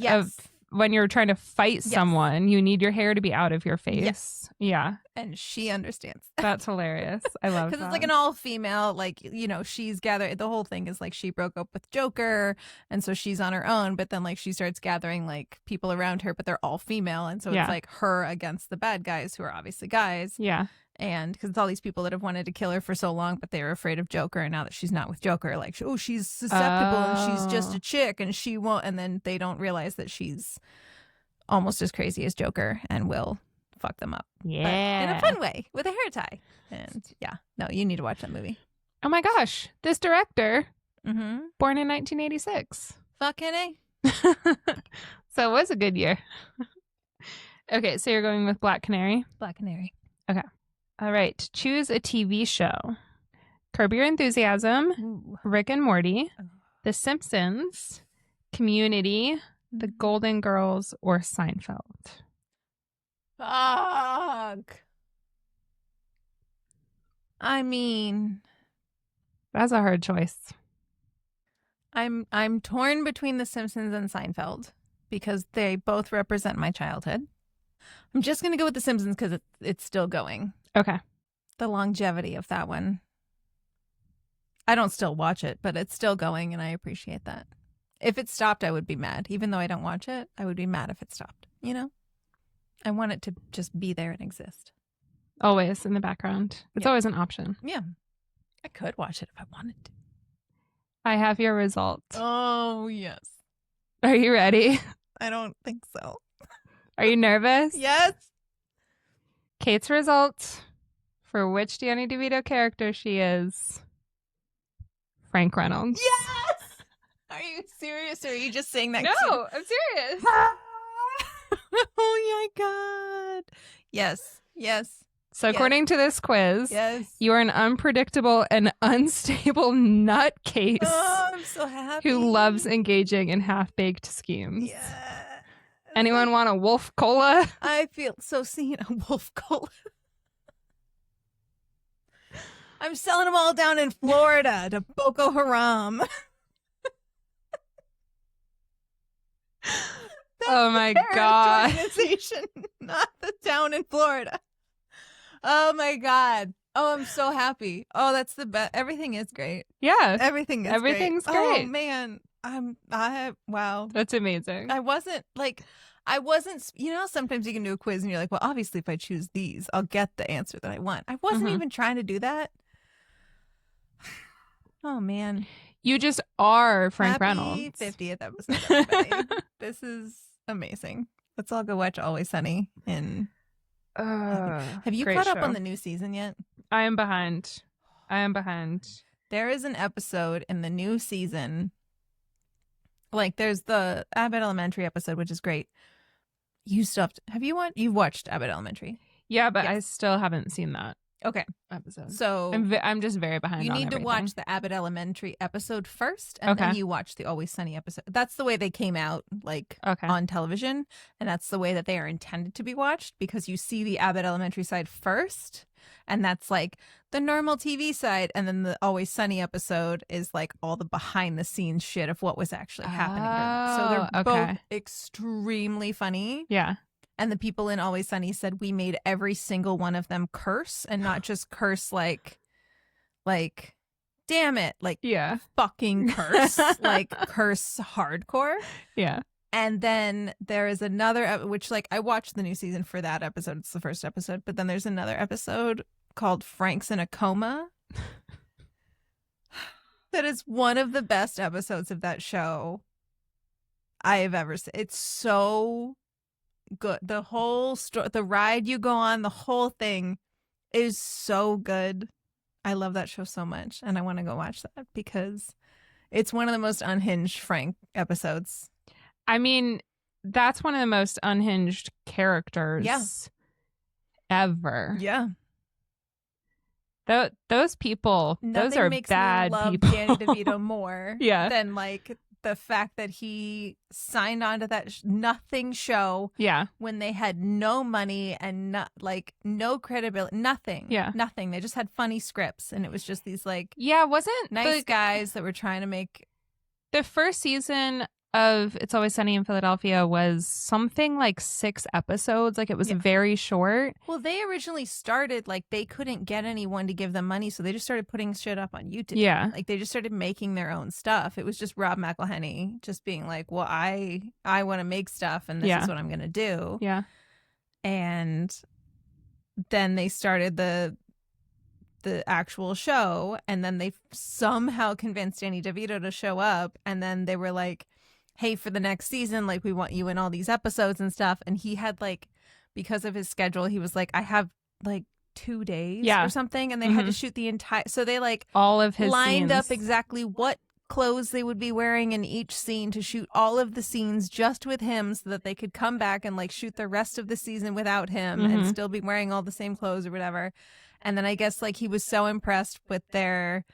when you're trying to fight someone. You need your hair to be out of your face. Yes. Yeah. And she understands. That's hilarious. I love that. Because it's like an all-female, like, she's gathered. The whole thing is like she broke up with Joker, and so she's on her own, but then like she starts gathering like people around her, but they're all female. And so it's like her against the bad guys who are obviously guys. Yeah. And because it's all these people that have wanted to kill her for so long, but they were afraid of Joker. And now that she's not with Joker, like, she's susceptible and she's just a chick and she won't. And then they don't realize that she's almost as crazy as Joker and will fuck them up. Yeah. But in a fun way with a hair tie. And you need to watch that movie. Oh my gosh. This director, born in 1986. Fucking A. So it was a good year. Okay, so you're going with Black Canary? Black Canary. Okay. All right. Choose a TV show. Curb Your Enthusiasm, Rick and Morty, The Simpsons, Community, The Golden Girls, or Seinfeld. Fuck. I mean, that's a hard choice. I'm torn between The Simpsons and Seinfeld because they both represent my childhood. I'm just going to go with The Simpsons because it's still going. Okay. The longevity of that one. I don't still watch it, but it's still going, and I appreciate that. If it stopped, I would be mad. Even though I don't watch it, I would be mad if it stopped. I want it to just be there and exist. Always in the background. It's always an option. Yeah. I could watch it if I wanted to. I have your result. Oh, yes. Are you ready? I don't think so. Are you nervous? Yes. Kate's result for which Danny DeVito character she is. Frank Reynolds. Yes! Are you serious or are you just saying that? No, I'm serious. Oh my God. Yes. So according to this quiz, yes, you are an unpredictable and unstable nutcase I'm so happy. who loves engaging in half-baked schemes. Yeah. Anyone want a wolf cola? I feel so seen. A wolf cola. I'm selling them all down in Florida to Boko Haram. Oh my God. Organization, not the town in Florida. Oh my God. Oh, I'm so happy. Oh, that's the best. Everything is great. Yeah. Everything's great. Oh man. Wow. That's amazing. I wasn't, sometimes you can do a quiz and you're like, well, obviously if I choose these, I'll get the answer that I want. I wasn't even trying to do that. Oh man. You just are Frank Happy Reynolds. 50th episode, everybody. This is amazing. Let's all go watch Always Sunny in have you caught up on the new season yet? I am behind. There is an episode in the new season. Like there's the Abbott Elementary episode, which is great. You've watched Abbott Elementary? Yeah, but Yes. I still haven't seen that Okay. episode. So I'm just very behind. you on need to everything. watch the Abbott Elementary episode first, and then Okay. you watch the Always Sunny episode. That's the way they came out, Okay. on television, and that's the way that they are intended to be watched, because you see the Abbott Elementary side first, and that's like the normal TV side, and then the Always Sunny episode is like all the behind the scenes shit of what was actually happening. So they're both extremely funny. Yeah. And the people in Always Sunny said we made every single one of them curse, and not just curse like damn it, like Yeah. fucking curse, like curse hardcore. Yeah. And then there is another, which I watched the new season for that episode. It's the first episode, but then there's another episode called Frank's in a Coma. That is one of the best episodes of that show I have ever seen. It's so good. The whole story, the ride you go on, the whole thing is so good. I love that show so much, and I want to go watch that because it's one of the most unhinged Frank episodes. I mean, that's one of the most unhinged characters ever. Yeah. Those people, those are makes bad me love people. Danny DeVito more Yeah. than the fact that he signed on to that nothing show Yeah. when they had no money and no credibility, nothing. Yeah. Nothing. They just had funny scripts, and it was just these Yeah, wasn't nice guys that were trying to make. The first season of It's Always Sunny in Philadelphia was something like 6 episodes. It was very short. Well, they originally started they couldn't get anyone to give them money, so they just started putting shit up on YouTube. Yeah. They just started making their own stuff. It was just Rob McElhenney just being like, well, I want to make stuff, and this is what I'm going to do. Yeah. And then they started the actual show, and then they somehow convinced Danny DeVito to show up, and then they were like, hey, for the next season, we want you in all these episodes and stuff. And he had because of his schedule, he was like, I have 2 days or something, and they had to shoot the entire, so they all of his lined scenes. up exactly what clothes they would be wearing in each scene to shoot all of the scenes just with him, so that they could come back and shoot the rest of the season without him and still be wearing all the same clothes or whatever. And then I guess he was so impressed with their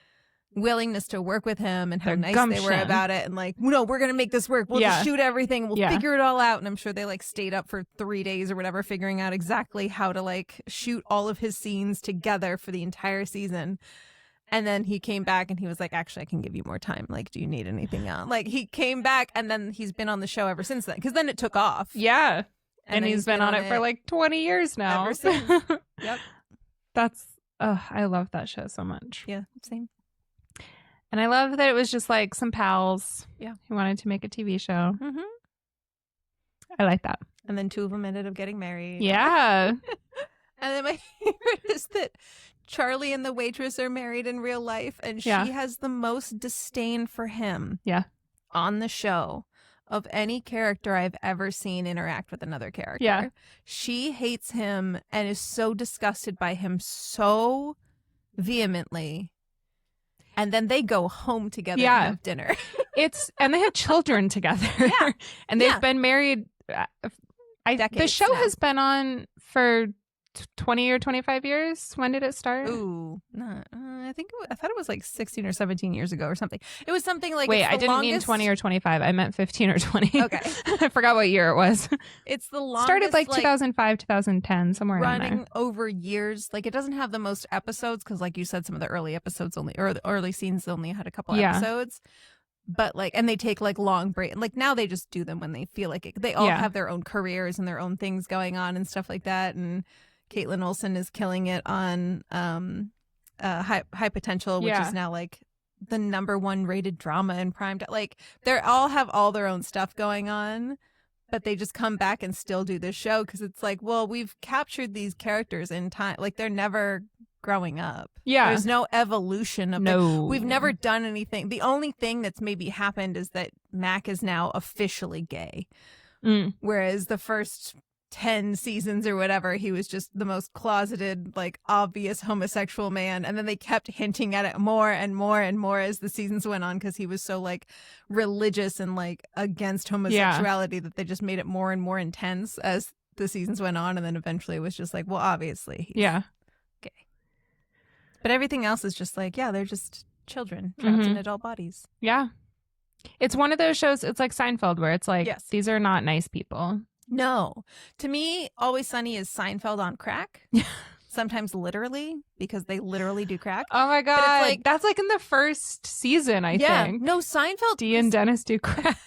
willingness to work with him and how Their nice gumption. they were about it, and no, we're gonna make this work. We'll just shoot everything. We'll figure it all out. And I'm sure they stayed up for 3 days or whatever, figuring out exactly how to shoot all of his scenes together for the entire season. And then he came back and he was like, actually, I can give you more time. Do you need anything else? He came back, and then he's been on the show ever since then, because then it took off. Yeah. And then he's been on it for 20 years now. Ever since. Yep. I love that show so much. Yeah, same. And I love that it was just some pals who wanted to make a TV show. Mm-hmm. I like that. And then 2 of them ended up getting married. Yeah. And then my favorite is that Charlie and the waitress are married in real life, and she has the most disdain for him on the show of any character I've ever seen interact with another character. Yeah. She hates him and is so disgusted by him so vehemently. And then they go home together and have dinner. And they have children together. And they've been married. The Decades show now. has been on for 20 or 25 years? When did it start? Ooh, I thought it was like 16 or 17 years ago or something. It was something like wait, I didn't mean 20 or 25. I meant 15 or 20. Okay, I forgot what year it was. It's the longest. Started like 2005, 2010, somewhere around there. Running over years. Like it doesn't have the most episodes because, like you said, some of the early episodes or the early scenes only had a couple episodes. But like, and they take like long break. Like now they just do them when they feel like it. They all have their own careers and their own things going on and stuff like that. And Caitlin Olsen is killing it on High Potential, which is now like the #1 rated drama in prime time. Like they all have all their own stuff going on, but they just come back and still do this show because it's like, well, we've captured these characters in time. Like they're never growing up. Yeah. There's no evolution of no. We've never done anything. The only thing that's maybe happened is that Mac is now officially gay. Whereas the first 10 seasons or whatever, he was just the most closeted, like obvious homosexual man. And then they kept hinting at it more and more and more as the seasons went on because he was so like religious and like against homosexuality that they just made it more and more intense as the seasons went on. And then eventually it was just like, well, obviously he's gay. But everything else is just like, yeah, they're just children trapped in adult bodies. Yeah. It's one of those shows, it's like Seinfeld, where it's like, these are not nice people. No. To me, Always Sunny is Seinfeld on crack. Sometimes literally, because they literally do crack. Oh my God. Like, that's like in the first season, I think. No, Seinfeld. Dee and Dennis do crack.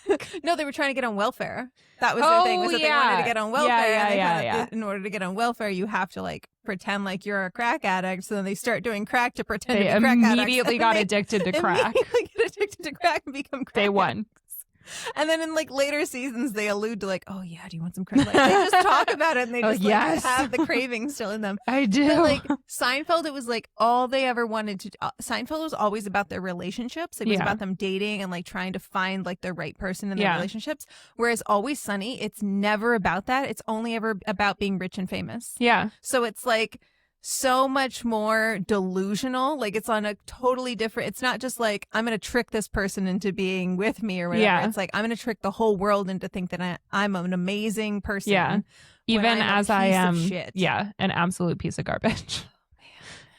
No, they were trying to get on welfare. That was their thing, was that they wanted to get on welfare. In order to get on welfare, you have to like pretend like you're a crack addict. So then they start doing crack to pretend to be crack addicts. They immediately got addicted to crack. Immediately get addicted to crack and become crack Day one. And then in like later seasons, they allude to like, oh yeah, do you want some crack? Like, they just talk about it and they just like, have the craving still in them. I do. But like Seinfeld, it was like all they ever wanted to. Seinfeld was always about their relationships. It was about them dating and like trying to find like the right person in their relationships. Whereas Always Sunny, it's never about that. It's only ever about being rich and famous. Yeah. So it's like so much more delusional. Like it's on a totally different, it's not just like I'm going to trick this person into being with me or whatever. Yeah. It's like I'm going to trick the whole world into think that I'm an amazing person. Yeah. Even as I am shit. Yeah, an absolute piece of garbage.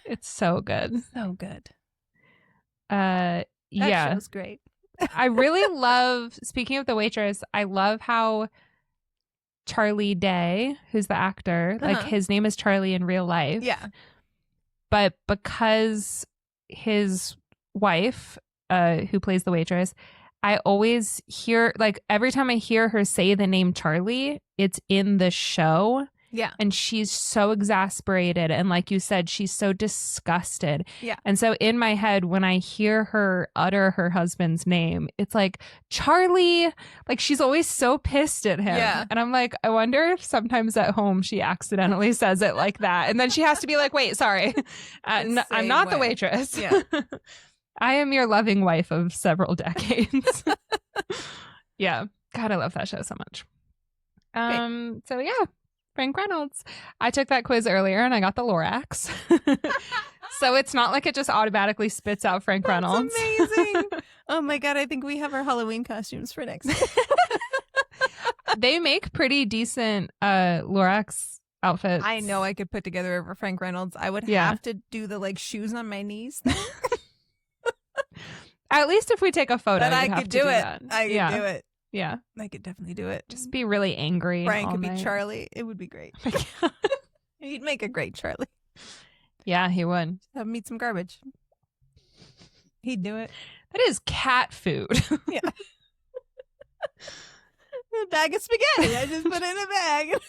It's so good. So good. That show's great. I really love, speaking of The Waitress, I love how Charlie Day, who's the actor, like his name is Charlie in real life. Yeah. But because his wife, who plays the waitress, I always hear, like every time I hear her say the name Charlie, it's in the show. Yeah. And she's so exasperated. And like you said, she's so disgusted. Yeah. And so in my head, when I hear her utter her husband's name, it's like, Charlie, like she's always so pissed at him. Yeah. And I'm like, I wonder if sometimes at home she accidentally says it like that. And then she has to be like, wait, sorry, I'm not the waitress. Yeah. I am your loving wife of several decades. Yeah. God, I love that show so much. So yeah. Frank Reynolds. I took that quiz earlier and I got the Lorax. So it's not like it just automatically spits out Frank Reynolds. That's amazing. Oh my God, I think we have our Halloween costumes for next week. They make pretty decent Lorax outfits. I know I could put together over Frank Reynolds. I would have to do the like shoes on my knees thing. At least if we take a photo, but I could do it. That. I could do it. Yeah. I could definitely do it. Just be really angry. Frank could be Charlie. It would be great. Oh He'd make a great Charlie. Yeah, he would. Have him eat some garbage. He'd do it. That is cat food. Yeah. A bag of spaghetti. I just put it in a bag.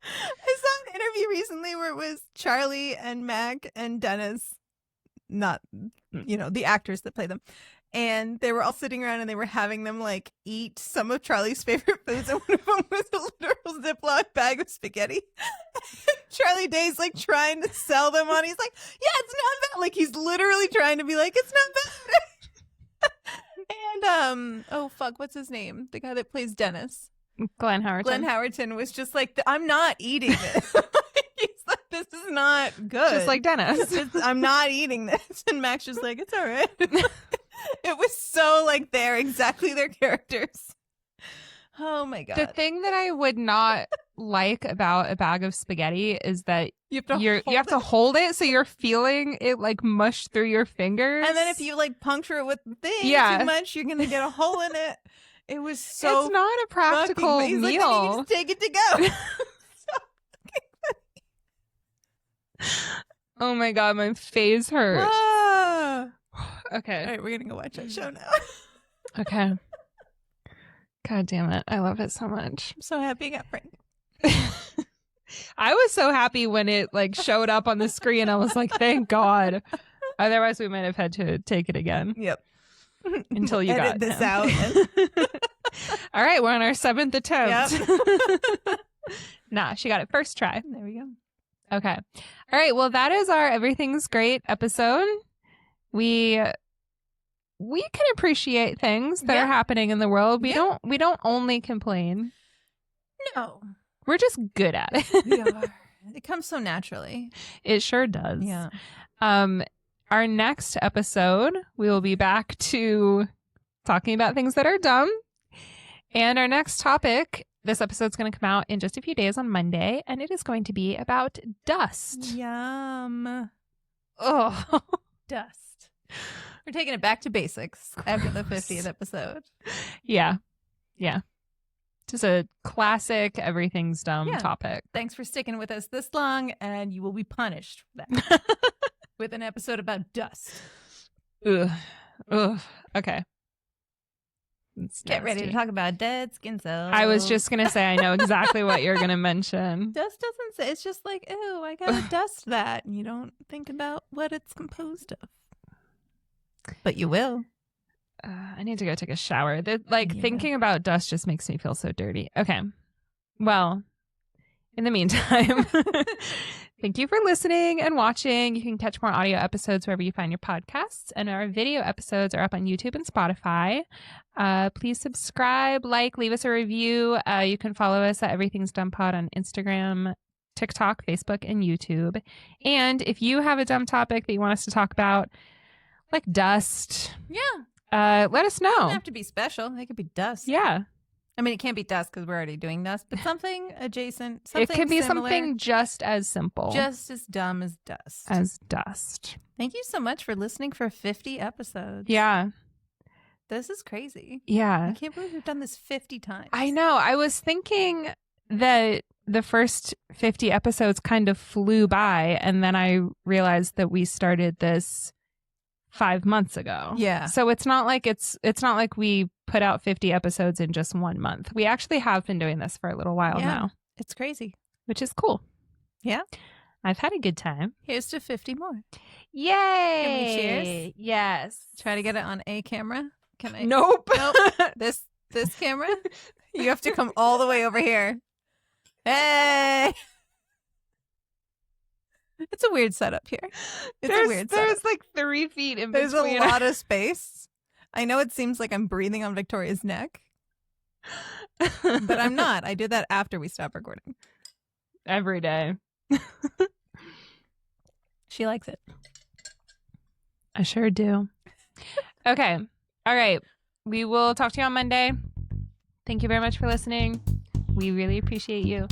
I saw an interview recently where it was Charlie and Mac and Dennis, not, the actors that play them. And they were all sitting around and they were having them like eat some of Charlie's favorite foods. And one of them was a literal Ziploc bag of spaghetti. Charlie Day's like trying to sell them on. He's like, yeah, it's not bad. Like he's literally trying to be like, it's not bad. And oh fuck, what's his name? The guy that plays Dennis. Glenn Howerton. Glenn Howerton was just like, I'm not eating this. He's like, this is not good. Just like Dennis. I'm not eating this. And Mac's just like, it's all right. It was so like they're exactly their characters. Oh my God. The thing that I would not like about a bag of spaghetti is that you have to hold it so you're feeling it like mush through your fingers. And then if you like puncture it with the thing too much, you're gonna get a hole in it. It was so it's not a practical meal. Like, then you just take it to go. Oh my god, my face hurts. Okay. All right, we're gonna go watch that show now. Okay. God damn it. I love it so much. I'm so happy I got pregnant. I was so happy when it like showed up on the screen. I was like, thank God. Otherwise, we might have had to take it again. Yep. Until you Edit got this him. out. All right, we're on our 7th attempt. Yep. Nah, she got it first try. There we go. Okay. All right. Well, that is our Everything's Great episode. We can appreciate things that are happening in the world. We don't only complain. No. We're just good at it. We are. It comes so naturally. It sure does. Yeah. Our next episode, we will be back to talking about things that are dumb. And our next topic, this episode's going to come out in just a few days on Monday, and it is going to be about dust. Yum. Oh, Dust. We're taking it back to basics after the 50th episode. Yeah. Yeah. Just a classic everything's dumb topic. Thanks for sticking with us this long, and you will be punished for that with an episode about dust. Ugh. Ugh. Okay. Get ready to talk about dead skin cells. I was just going to say, I know exactly what you're going to mention. Dust doesn't say, it's just like, oh, I got to dust that. And you don't think about what it's composed of. But you will. I need to go take a shower. Thinking about dust just makes me feel so dirty. Okay. Well, in the meantime, thank you for listening and watching. You can catch more audio episodes wherever you find your podcasts, and our video episodes are up on YouTube and Spotify. Please subscribe, leave us a review. You can follow us at Everything's Dumb Pod on Instagram, TikTok, Facebook, and YouTube. And if you have a dumb topic that you want us to talk about, like dust, let us know. It doesn't have to be special. It could be dust. Yeah. I mean, it can't be dust because we're already doing dust, but something adjacent. It could be similar, something just as simple. just as dumb as dust. Thank you so much for listening for 50 episodes. Yeah. This is crazy. Yeah. I can't believe we've done this 50 times. I know. I was thinking that the first 50 episodes kind of flew by, and then I realized that we started this 5 months ago. Yeah. So it's not like we put out 50 episodes in just 1 month. We actually have been doing this for a little while now. It's crazy. Which is cool. Yeah. I've had a good time. Here's to 50 more. Yay! Can we cheers? Yes. Try to get it on a camera. Can I? Nope. This camera? You have to come all the way over here. Hey! It's a weird setup here. There's like 3 feet in between. There's a lot of space. I know it seems like I'm breathing on Victoria's neck, but I'm not. I do that after we stop recording. Every day. She likes it. I sure do. Okay. All right. We will talk to you on Monday. Thank you very much for listening. We really appreciate you.